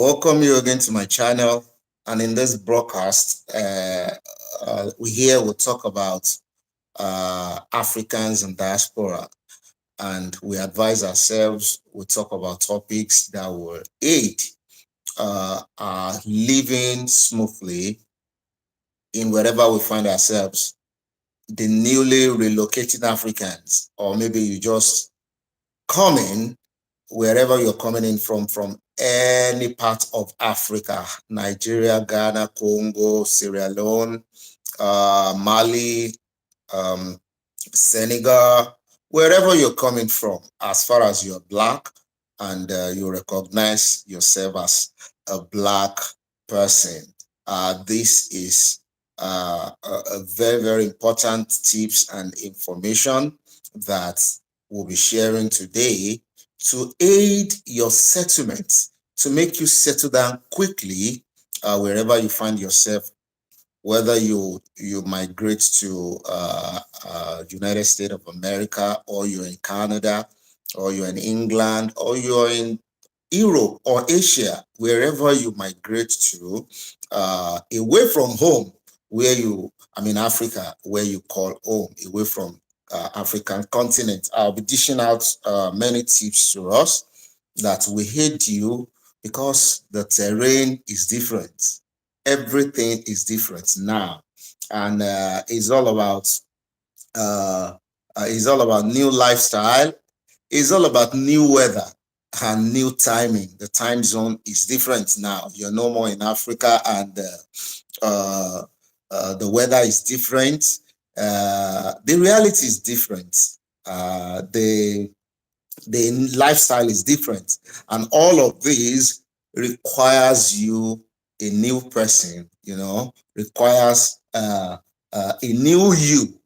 Welcome you again to my channel. And in this broadcast, we'll talk about Africans and diaspora. And we advise ourselves, we talk about topics that will aid our living smoothly in wherever we find ourselves. The newly relocated Africans, or maybe you just coming wherever you're coming in from any part of Africa, Nigeria, Ghana, Congo, Sierra Leone, Mali, um, Senegal, wherever you're coming from, as far as you're Black and you recognize yourself as a Black person. This is a very, very important tips and information that we'll be sharing today to aid your settlement, to make you settle down quickly wherever you find yourself, whether you migrate to United States of America, or you're in Canada, or you're in England, or you're in Europe or Asia, wherever you migrate to, away from home, Africa, where you call home, away from African continent. I'll be dishing out many tips to us that will aid you, because the terrain is different. Everything is different now, and it's all about new lifestyle. It's all about new weather and new timing. The time zone is different now. You're no more in Africa, and the weather is different. The reality is different. The lifestyle is different, and all of these requires you a new person. Requires a new you.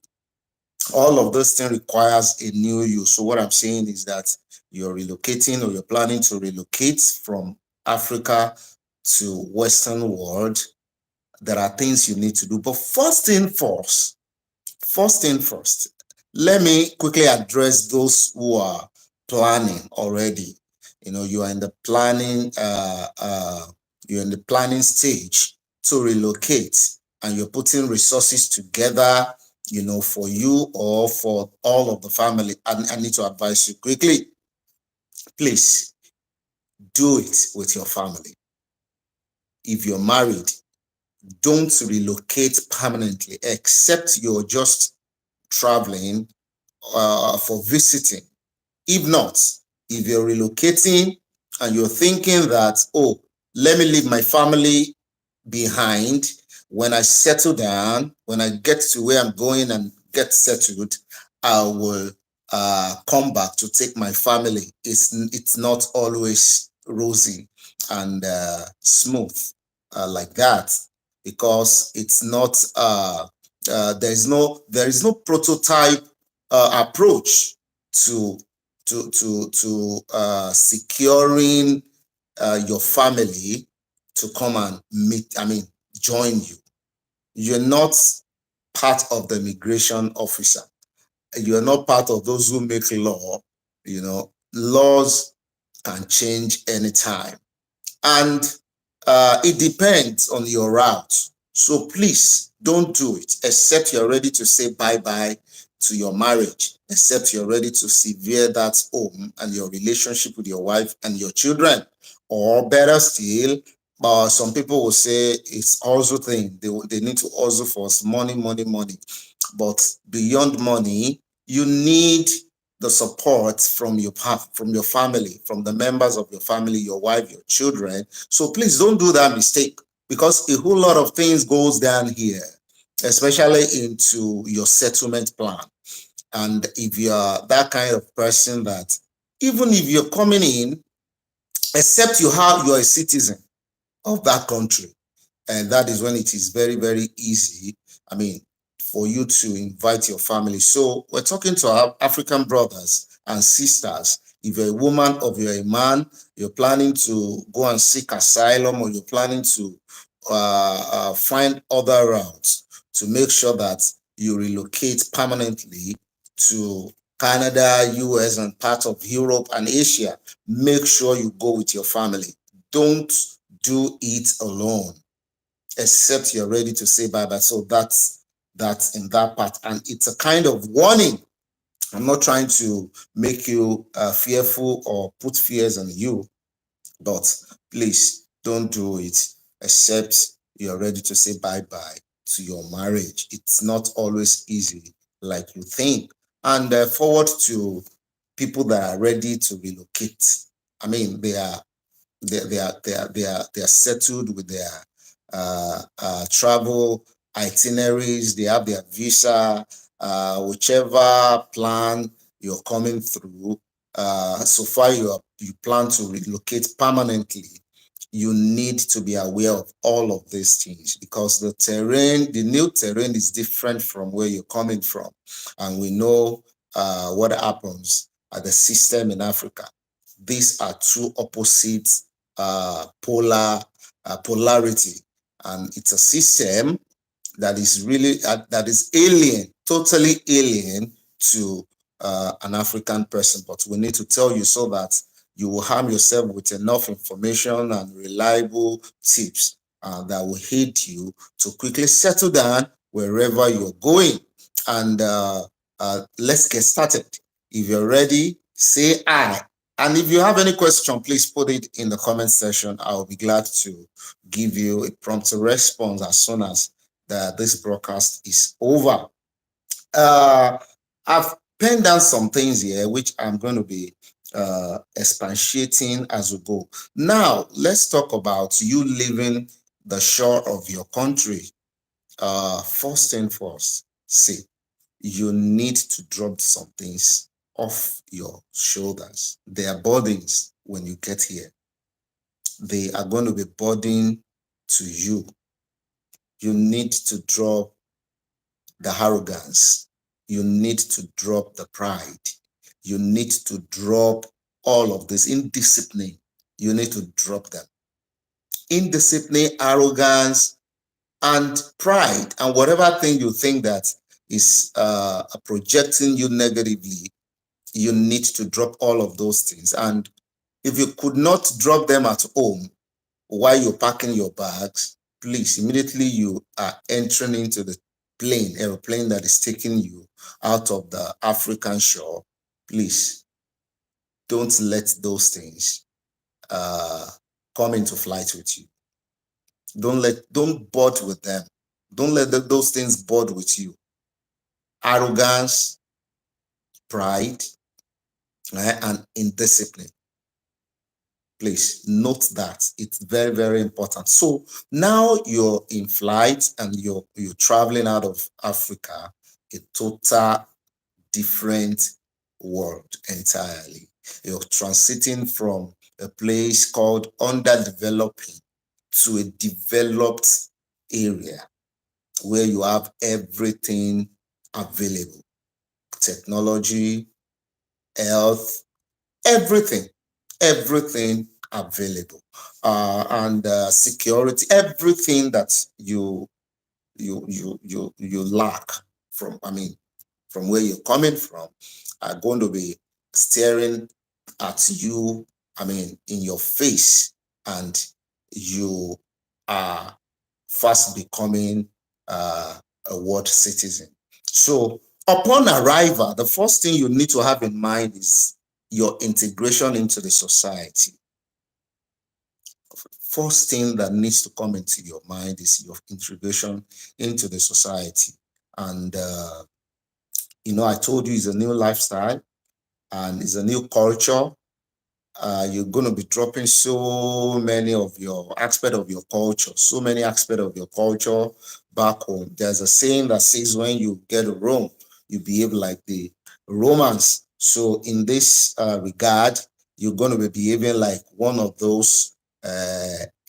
All of those things requires a new you. So what I'm saying is that you're relocating, or you're planning to relocate from Africa to Western world. There are things you need to do, but first thing first, let me quickly address those who are planning already. You are in the planning stage to relocate, and you're putting resources together, for you or for all of the family. I need to advise you quickly, please do it with your family. If you're married, don't relocate permanently, except you're just traveling for visiting. If not, if you're relocating and you're thinking that, oh, let me leave my family behind, when I settle down, when I get to where I'm going and get settled, I will come back to take my family. It's not always rosy and smooth like that, because it's not there is no prototype approach to securing your family to come and join you. You're not part of the immigration officer. You're not part of those who make law. Laws can change anytime, and it depends on your route. So please don't do it, except you're ready to say bye-bye to your marriage, except you're ready to sever that home and your relationship with your wife and your children. Or better still, some people will say it's also thing. They need to also for money. But beyond money, you need the support from your family, from the members of your family, your wife, your children. So please don't do that mistake, because a whole lot of things goes down here, especially into your settlement plan. And if you are that kind of person that even if you're coming in, except you're a citizen of that country, and that is when it is very, very easy, for you to invite your family. So we're talking to our African brothers and sisters. If you're a woman or you're a man, you're planning to go and seek asylum, or you're planning to find other routes to make sure that you relocate permanently to Canada, US, and part of Europe and Asia, make sure you go with your family. Don't do it alone, except you're ready to say bye bye. So that's in that part, and it's a kind of warning. I'm not trying to make you fearful or put fears on you, but please don't do it except you're ready to say bye bye to your marriage. It's not always easy like you think. And forward to people that are ready to relocate. I mean, they are settled with their travel itineraries. They have their visa, whichever plan you're coming through. So far, you plan to relocate permanently. You need to be aware of all of these things because the new terrain is different from where you're coming from, and we know what happens at the system in Africa. These are two opposite polarity, and it's a system that is really that is alien, totally alien to an African person. But we need to tell you so that you will harm yourself with enough information and reliable tips that will aid you to quickly settle down wherever you're going. And let's get started. If you're ready, say aye. And if you have any question, please put it in the comment section. I'll be glad to give you a prompt response as soon as this broadcast is over. I've penned down some things here which I'm going to be expatiating as we go. Now, let's talk about you leaving the shore of your country. First thing first, see, you need to drop some things off your shoulders. They are burdens when you get here. They are going to be burden to you. You need to drop the arrogance. You need to drop the pride. You need to drop all of this indiscipline. You need to drop them. Indiscipline, arrogance, and pride, and whatever thing you think that is projecting you negatively, you need to drop all of those things. And if you could not drop them at home while you're packing your bags, please, immediately you are entering into the airplane that is taking you out of the African shore, please don't let those things come into flight with you. Don't board with them. Don't let those things board with you. Arrogance, pride, and indiscipline. Please note that it's very, very important. So now you're in flight and you're traveling out of Africa, a total different world entirely. You're transiting from a place called underdeveloping to a developed area where you have everything available: technology, health, everything available, and security, everything that you lack from, I mean, from where you're coming from, are going to be staring at you, I mean, in your face, and you are fast becoming a world citizen. So upon arrival, the first thing you need to have in mind is your integration into the society. First thing that needs to come into your mind is your integration into the society. And, I told you it's a new lifestyle and it's a new culture. You're going to be dropping so many of your aspect of your culture, so many aspects of your culture back home. There's a saying that says when you get to Rome, you behave like the Romans. So in this regard, you're going to be behaving like one of those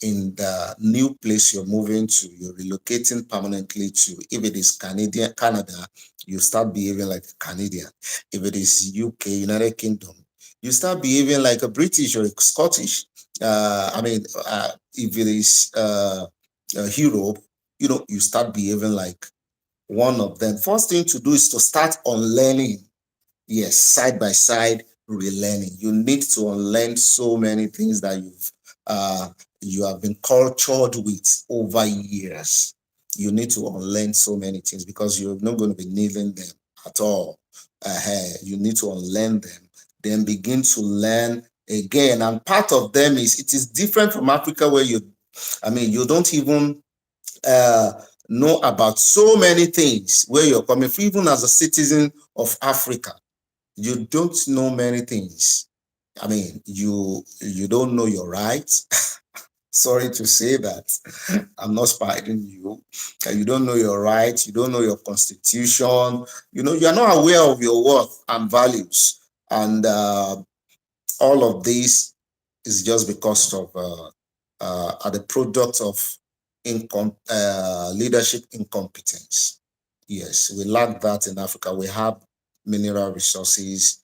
in the new place you're moving to, you're relocating permanently to. If it is Canada, you start behaving like a Canadian. If it is UK, United Kingdom, you start behaving like a British or a Scottish. If it is Europe, you start behaving like one of them. First thing to do is to start unlearning. Yes, side by side relearning. You need to unlearn so many things that you have been cultured with over years. You need to unlearn so many things because you're not going to be needing them at all. You need to unlearn them, then begin to learn again. And part of them is it is different from Africa where you don't even uh, know about so many things where you're coming from. Even as a citizen of Africa, you don't know many things. You don't know your rights. Sorry to say that. I'm not spiting you. You don't know your rights. You don't know your constitution. You are not aware of your worth and values. And all of this is just because of are the product of leadership incompetence. Yes, we lack that in Africa. We have mineral resources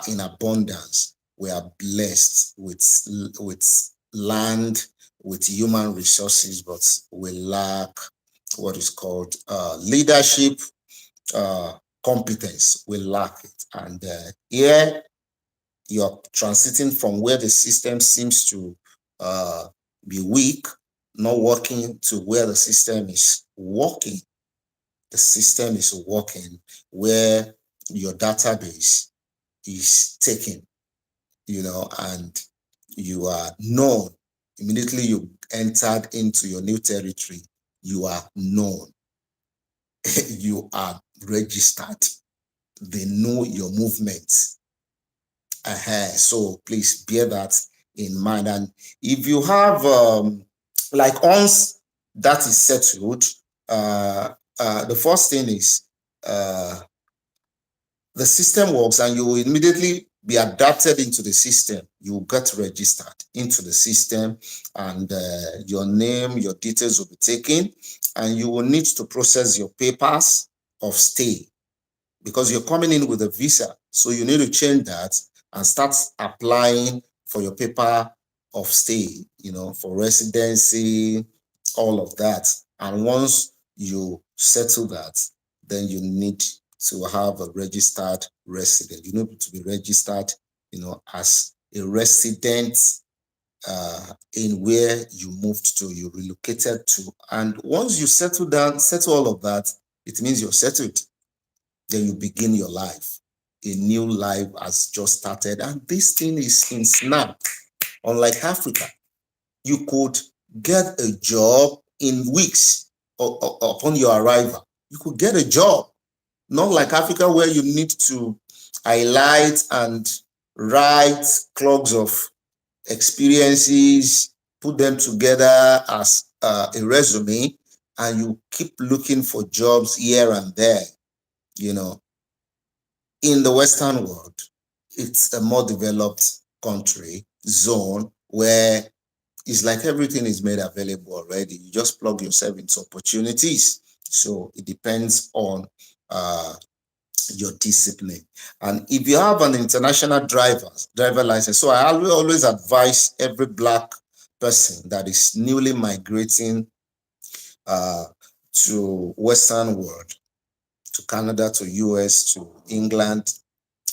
in abundance. We are blessed with land, with human resources, but we lack what is called leadership competence. We lack it. And here you're transiting from where the system seems to be weak, not working, to where the system is working. The system is working where your database is taken, and you are known. Immediately you entered into your new territory, you are known. You are registered. They know your movements. So please bear that in mind. And if you have, once that is settled, the first thing is the system works and you will immediately be adapted into the system. You will get registered into the system and your name, your details will be taken, and you will need to process your papers of stay because you're coming in with a visa. So you need to change that and start applying for your paper of stay, for residency, all of that. And once you settle that, then you need to have a registered resident. You need to be registered, as a resident in where you moved to, you relocated to. And once you settle all of that, it means you're settled. Then you begin your life. A new life has just started. And this thing is in snap. Unlike Africa, you could get a job in weeks upon your arrival. You could get a job. Not like Africa where you need to highlight and write clogs of experiences, put them together as a resume, and you keep looking for jobs here and there. In the Western world, it's a more developed country, zone, where it's like everything is made available already. You just plug yourself into opportunities. So it depends on your discipline. And if you have an international driver license, so I always advise every Black person that is newly migrating to Western world, to Canada, to US, to England,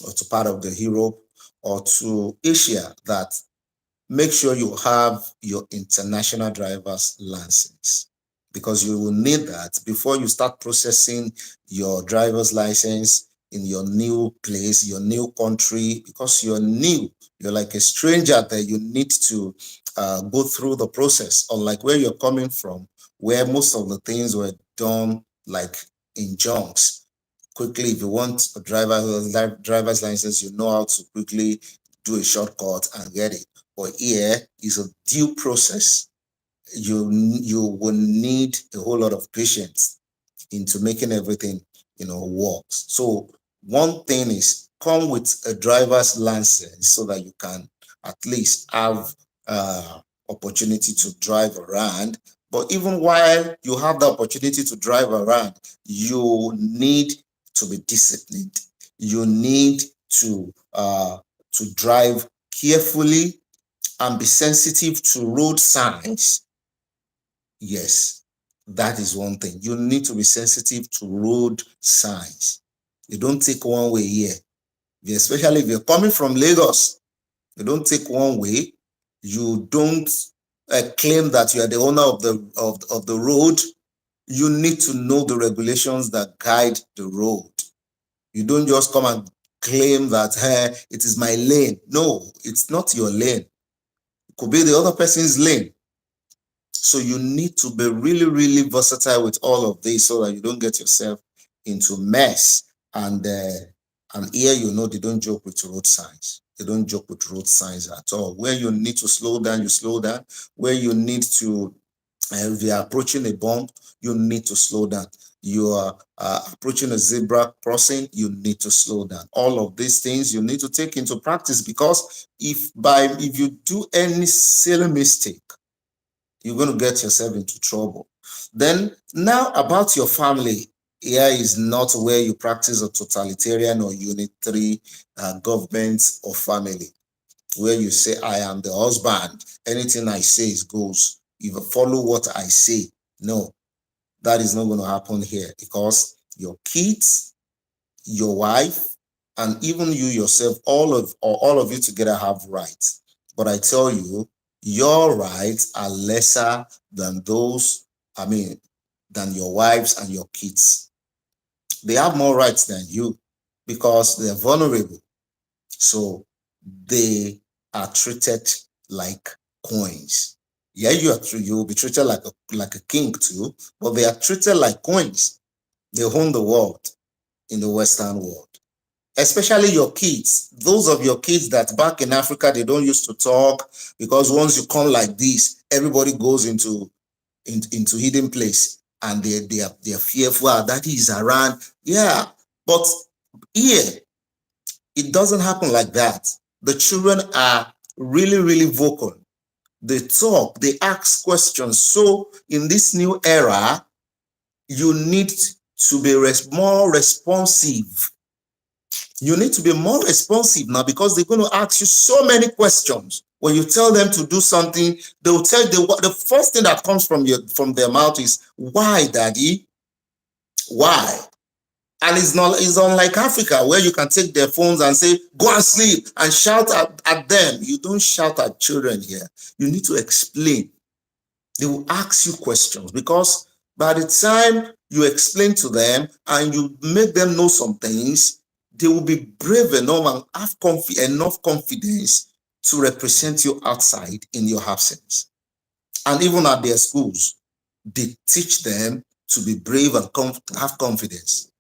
or to part of the Europe, or to Asia, that make sure you have your international driver's license, because you will need that before you start processing your driver's license in your new place, your new country, because you're new. You're like a stranger there. You need to go through the process, unlike where you're coming from, where most of the things were done like in junks. Quickly, if you want a driver's license, you know how to quickly do a shortcut and get it. But here is a due process. You will need a whole lot of patience into making everything works. So one thing is come with a driver's license so that you can at least have opportunity to drive around. But even while you have the opportunity to drive around, you need to be disciplined. You need to drive carefully and be sensitive to road signs. Yes, that is one thing. You need to be sensitive to road signs. You don't take one way here, especially if you're coming from Lagos. You don't take one way. You don't claim that you are the owner of the road. You need to know the regulations that guide the road. You don't just come and claim that, hey, it is my lane. No, it's not your lane. It could be the other person's lane. So you need to be really, really versatile with all of this so that you don't get yourself into mess. And here, they don't joke with road signs. They don't joke with road signs at all. Where you need to slow down, you slow down. Where you need to, if you are approaching a bump, you need to slow down. You are approaching a zebra crossing, you need to slow down. All of these things you need to take into practice, because if you do any silly mistake, you're going to get yourself into trouble. Then now about your family. Here is not where you practice a totalitarian or unitary government or family, where you say, I am the husband. Anything I say is goes. If you follow what I say, no, that is not going to happen here, because your kids, your wife, and even you yourself, all of you together have rights. But I tell you, your rights are lesser than than your wives and your kids. They have more rights than you because they're vulnerable. So they are treated like coins. Yeah, you will be treated like a king too, but they are treated like coins. They own the world in the Western world. Especially your kids, those of your kids that back in Africa, they don't used to talk, because once you come like this, everybody goes into hidden place, and they're fearful. Daddy is around. Yeah, but here it doesn't happen like that. The children are really, really vocal. They talk, they ask questions. So in this new era, you need to be more responsive. You need to be more responsive now, because they're going to ask you so many questions. When you tell them to do something, they will tell you the first thing that comes from their mouth is, why, daddy? Why? And it's unlike Africa, where you can take their phones and say, go and sleep, and shout at them. You don't shout at children here. You need to explain. They will ask you questions, because by the time you explain to them and you make them know some things, they will be brave enough and have enough confidence to represent you outside in your absence. And even at their schools, they teach them to be brave and have confidence.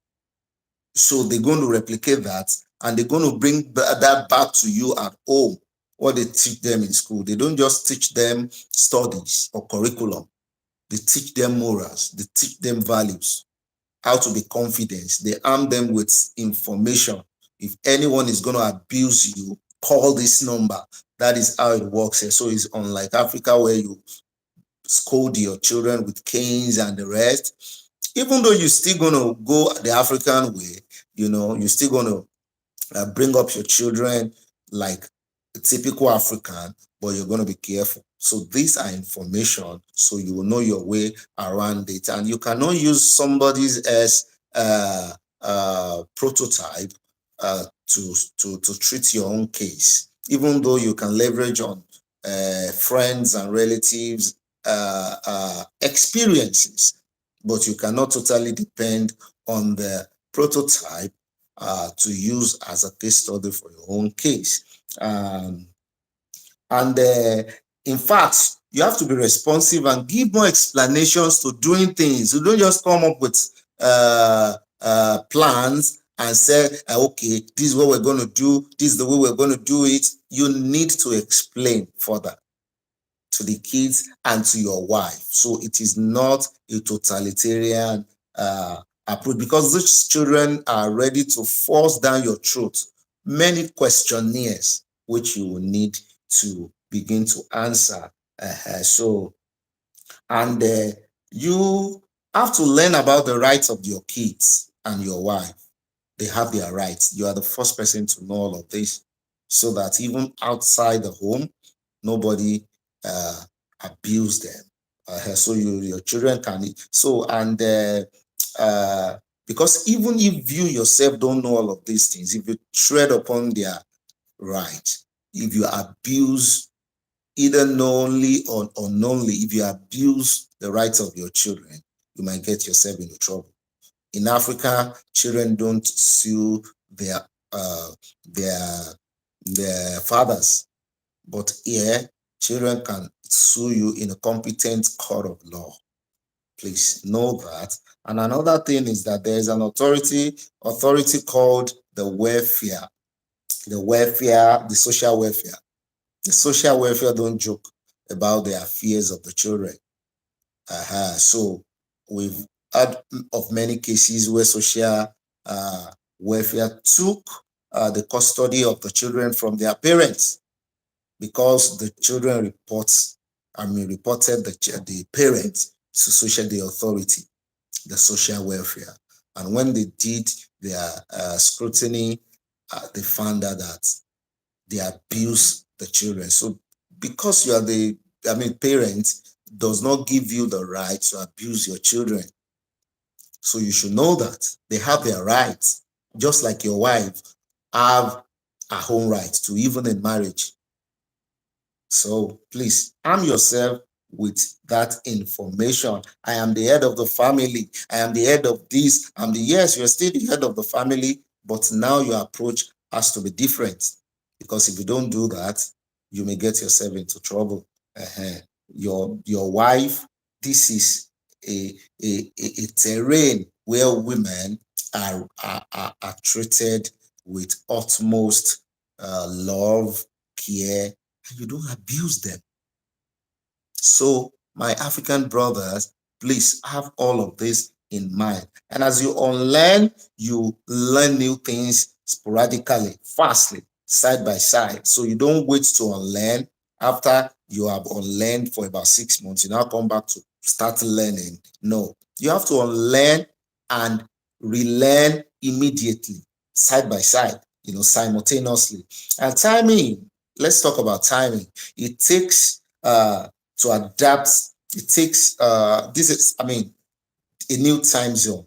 So they're going to replicate that, and they're going to bring that back to you at home, what they teach them in school. They don't just teach them studies or curriculum. They teach them morals. They teach them values, how to be confident. They arm them with information. If anyone is going to abuse you, call this number. That is how it works here. So it's unlike Africa, where you scold your children with canes and the rest. Even though you're still going to go the African way, you're still going to bring up your children like a typical African, but you're going to be careful. So these are information, so you will know your way around it, and you cannot use somebody's as prototype to treat your own case. Even though you can leverage on friends and relatives' experiences, but you cannot totally depend on the prototype to use as a case study for your own case. In fact, you have to be responsive and give more explanations to doing things. You don't just come up with plans and say, okay, this is what we're going to do. This is the way we're going to do it. You need to explain further to the kids and to your wife. So it is not a totalitarian approach, because these children are ready to force down your throat many questionnaires which you will need to begin to answer. You have to learn about the rights of your kids and your wife. They have their rights. You are the first person to know all of this, so that even outside the home, nobody abuse them. So your children can. Because even if you yourself don't know all of these things, if you tread upon their right, if you abuse either knowingly or unknowingly, if you abuse the rights of your children, you might get yourself into trouble. In Africa, children don't sue their uh, their their fathers, but here children can sue you in a competent court of law. Please know that. And another thing is that there is an authority called the social welfare. The social welfare don't joke about the affairs of the children. So we've heard of many cases where social uh, welfare took the custody of the children from their parents because the children reported the parents to the authority, the social welfare. And when they did their scrutiny, they found out that they abuse the children. So because you are parents does not give you the right to abuse your children. So you should know that they have their rights, just like your wife have her own rights to, even in marriage. So please arm yourself with that information. I am the head of the family. I am the head of this. Yes, you're still the head of the family, but now your approach has to be different. Because if you don't do that, you may get yourself into trouble. Uh-huh. Your wife, this is a terrain where women are treated with utmost love, care, and you don't abuse them. So, my African brothers, please have all of this in mind. And as you unlearn, you learn new things sporadically, fastly, side by side. So you don't wait to unlearn after you have unlearned for about 6 months. You now come back to start learning. No, you have to unlearn and relearn immediately, side by side, simultaneously. And timing, let's talk about timing. It takes to adapt. It takes this is a new time zone,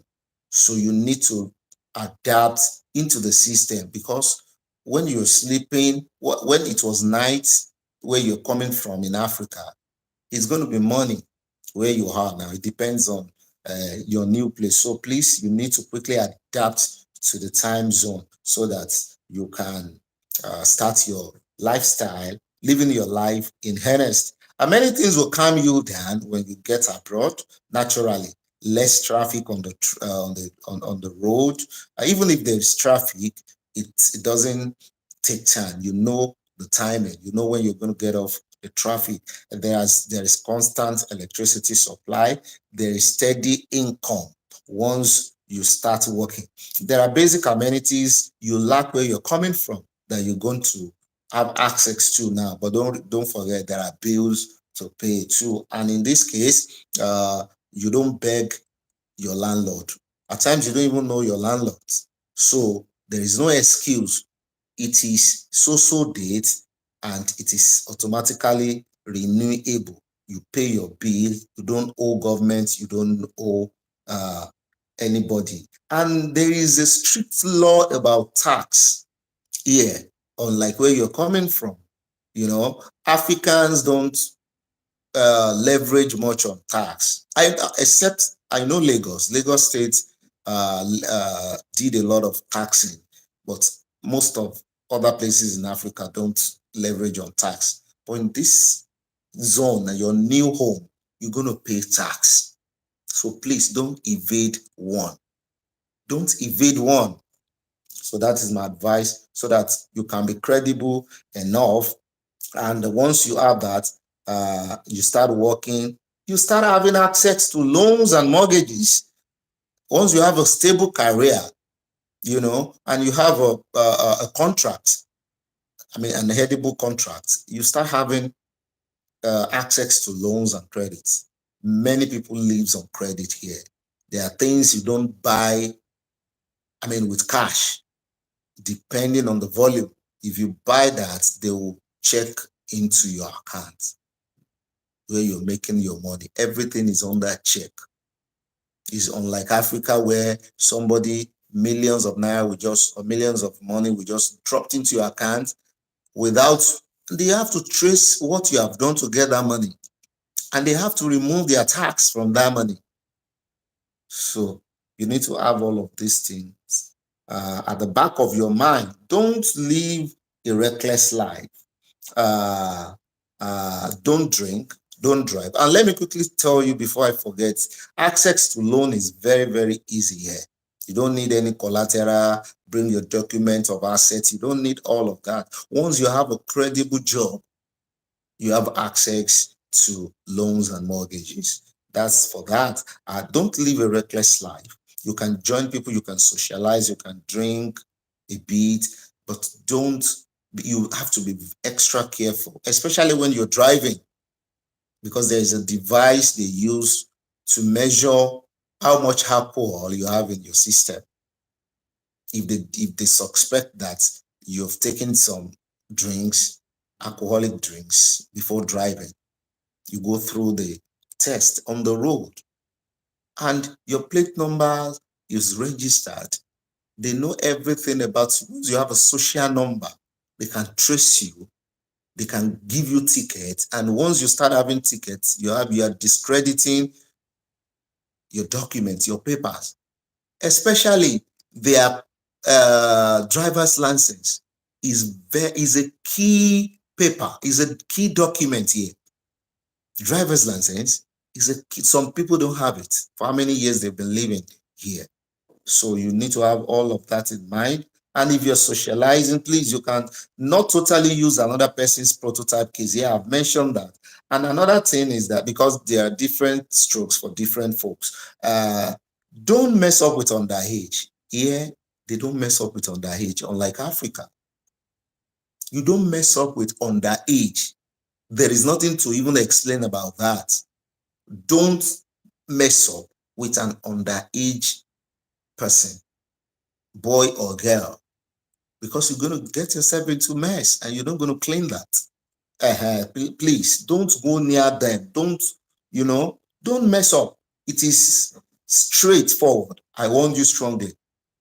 so you need to adapt into the system, because when you're sleeping, when it was night where you're coming from in Africa, it's going to be morning where you are now. It depends on your new place. So please, you need to quickly adapt to the time zone so that you can start your lifestyle, living your life in earnest. And many things will calm you down when you get abroad. Naturally, less traffic on the road. Even if there's traffic, it doesn't take time. You know the timing. You know when you're going to get off the traffic. There is constant electricity supply. There is steady income once you start working. There are basic amenities you lack where you're coming from that you're going to have access to now. But don't forget, there are bills to pay too. And in this case, you don't beg your landlord. At times, you don't even know your landlord. So there is no excuse. It is so date and it is automatically renewable. You pay your bill. You don't owe government. You don't owe uh, anybody. And there is a strict law about tax here, unlike where you're coming from. Africans don't leverage much on tax. Except I know Lagos State did a lot of taxing, but most of other places in Africa don't leverage on tax. But in this zone, your new home, you're going to pay tax. So please don't evade one. Don't evade one. So that is my advice, so that you can be credible enough. And once you have that, you start working, you start having access to loans and mortgages. Once you have a stable career, and you have a contract, an edible contract, you start having access to loans and credits. Many people lives on credit here. There are things you don't buy, with cash, depending on the volume. If you buy that, they will check into your account where you're making your money. Everything is on that check. It's unlike Africa, where somebody millions of naira or millions of money will just dropped into your account without They have to trace what you have done to get that money, and they have to remove their tax from that money. So you need to have all of these things at the back of your mind. Don't live a reckless life. Don't drink, don't drive. And let me quickly tell you before I forget, access to loan is very, very easy here. You don't need any collateral, bring your document of assets. You don't need all of that. Once you have a credible job, you have access to loans and mortgages. That's for that. Don't live a reckless life. You can join people, you can socialize, you can drink a bit, but don't, you have to be extra careful, especially when you're driving, because there is a device they use to measure how much alcohol you have in your system. If they suspect that you've taken some drinks, alcoholic drinks, before driving, you go through the test on the road, and your plate number is registered. They know everything about you. You have a social number. They can trace you. They can give you tickets. And once you start having tickets, you are discrediting your documents, your papers, especially their driver's license is a key paper, is a key document here. Driver's license is a key. Some people don't have it for how many years they've been living here. So you need to have all of that in mind. And if you're socializing, please, you can not totally use another person's prototype case. Yeah, I've mentioned that. And another thing is that because there are different strokes for different folks, don't mess up with underage. Here, they don't mess up with underage, unlike Africa. You don't mess up with underage. There is nothing to even explain about that. Don't mess up with an underage person, boy or girl, because you're going to get yourself into mess and you're not going to clean that. Please don't go near them. Don't mess up. It is straightforward. I warn you strongly,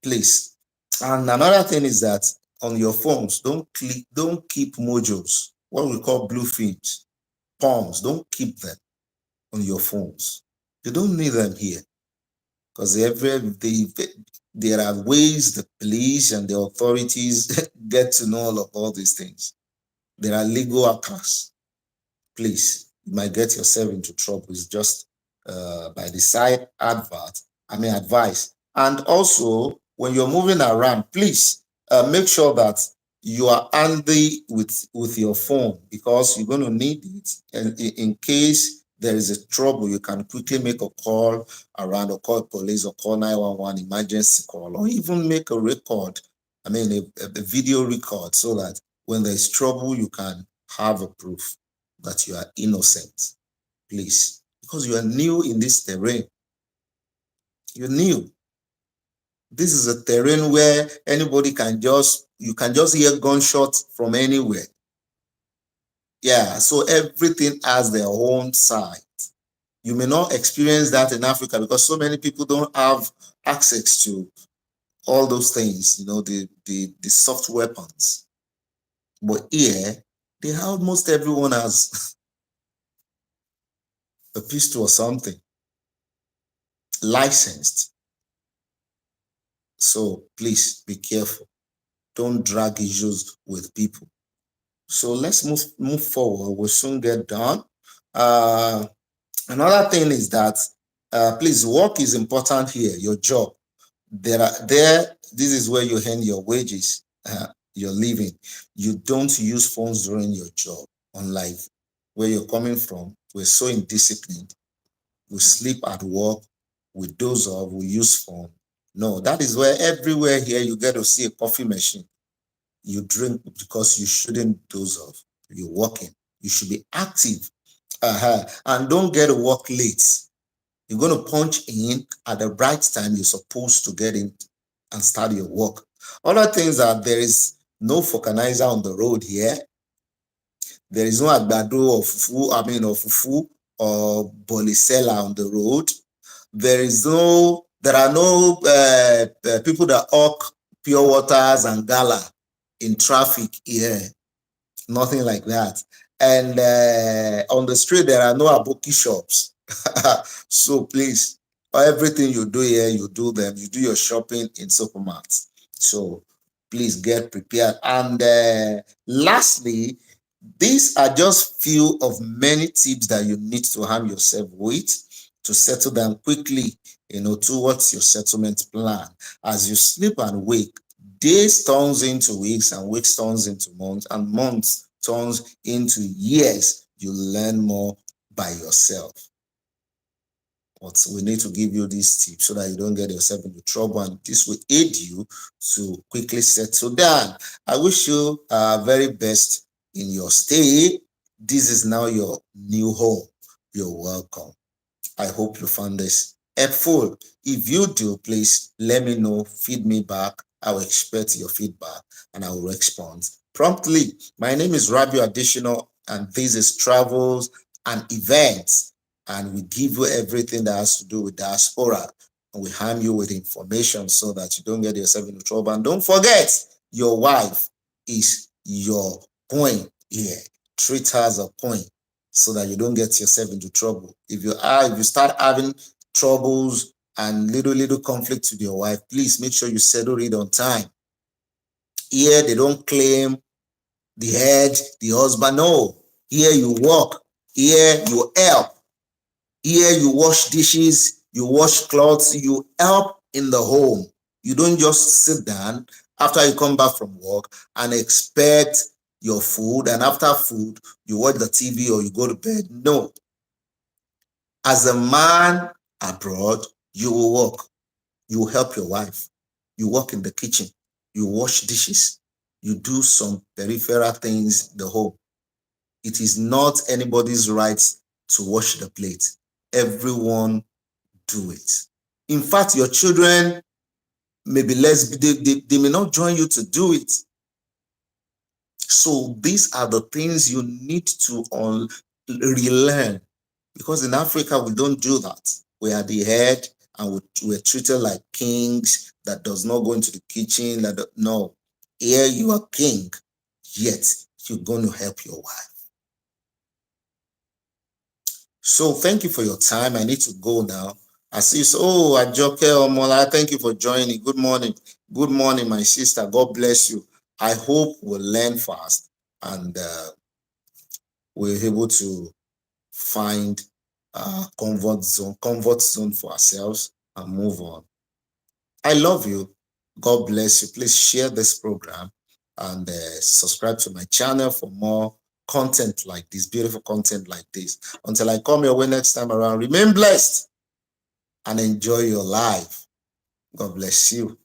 please. And another thing is that on your phones, don't keep mojos, what we call blue films, palms. Don't keep them on your phones. You don't need them here, because there are ways the police and the authorities get to know all these things. There are legal hackers. Please, you might get yourself into trouble. It's just by the side advice. And also, when you're moving around, please make sure that you are handy with your phone, because you're going to need it. And in case there is a trouble, you can quickly make a call around, or call police, or call 911 emergency call, or even make a record, a video record, so that when there's trouble, you can have a proof that you are innocent. Please, because you are new in this terrain. You're new. This is a terrain where anybody you can just hear gunshots from anywhere. Yeah, so everything has their own side. You may not experience that in Africa, because so many people don't have access to all those things, the soft weapons. But here, almost everyone has a pistol or something, licensed. So please be careful. Don't drag issues with people. So let's move forward. We'll soon get done. Another thing is that please, work is important here. Your job. This is where you earn your wages, your living. You don't use phones during your job. Unlike where you're coming from, we're so indisciplined. We sleep at work, we doze off, we use phone. No, that is where everywhere here you get to see a coffee machine. You drink because you shouldn't doze off. You're working. You should be active. And don't get to work late. You're going to punch in at the right time you're supposed to get in and start your work. Other things are, there is no vulcanizer on the road here. There is no agbado or fufu or bolisela on the road. There are no people that hawk pure waters and gala in traffic here. Nothing like that. And on the street, there are no aboki shops. So please, everything you do here, you do them. You do your shopping in supermarkets. So please get prepared. And lastly, these are just few of many tips that you need to arm yourself with to settle down quickly, towards your settlement plan. As you sleep and wake, days turns into weeks, and weeks turns into months, and months turns into years. You learn more by yourself. But we need to give you these tips so that you don't get yourself into trouble, and this will aid you to quickly settle down. I wish you very best in your stay. This is now your new home. You're welcome. I hope you found this helpful. If you do, please let me know, feed me back. I will expect your feedback and I will respond promptly. My name is Rabio Additional, and this is Travels and Events. And we give you everything that has to do with diaspora. And we harm you with information so that you don't get yourself into trouble. And don't forget, your wife is your coin here. Treat her as a coin so that you don't get yourself into trouble. If you start having troubles and little conflicts with your wife, please make sure you settle it on time. Here they don't claim the head, the husband. No. Here you work. Here you help. Here you wash dishes, you wash clothes, you help in the home. You don't just sit down after you come back from work and expect your food, and after food, you watch the TV or you go to bed. No. As a man abroad, you will work. You will help your wife. You work in the kitchen. You wash dishes. You do some peripheral things in the home. It is not anybody's right to wash the plate. Everyone do it. In fact, your children may be less, they may not join you to do it. So these are the things you need to relearn, because in Africa, we don't do that. We are the head and we're treated like kings that does not go into the kitchen. No, here you are king, yet you're going to help your wife. So thank you for your time. I need to go now. I see, Ajoke Omola, thank you for joining. Good morning. Good morning, my sister. God bless you. I hope we'll learn fast and we're able to find a comfort zone for ourselves and move on. I love you. God bless you. Please share this program and subscribe to my channel for more content like this, beautiful content like this. Until I come your way next time around, remain blessed and enjoy your life. God bless you.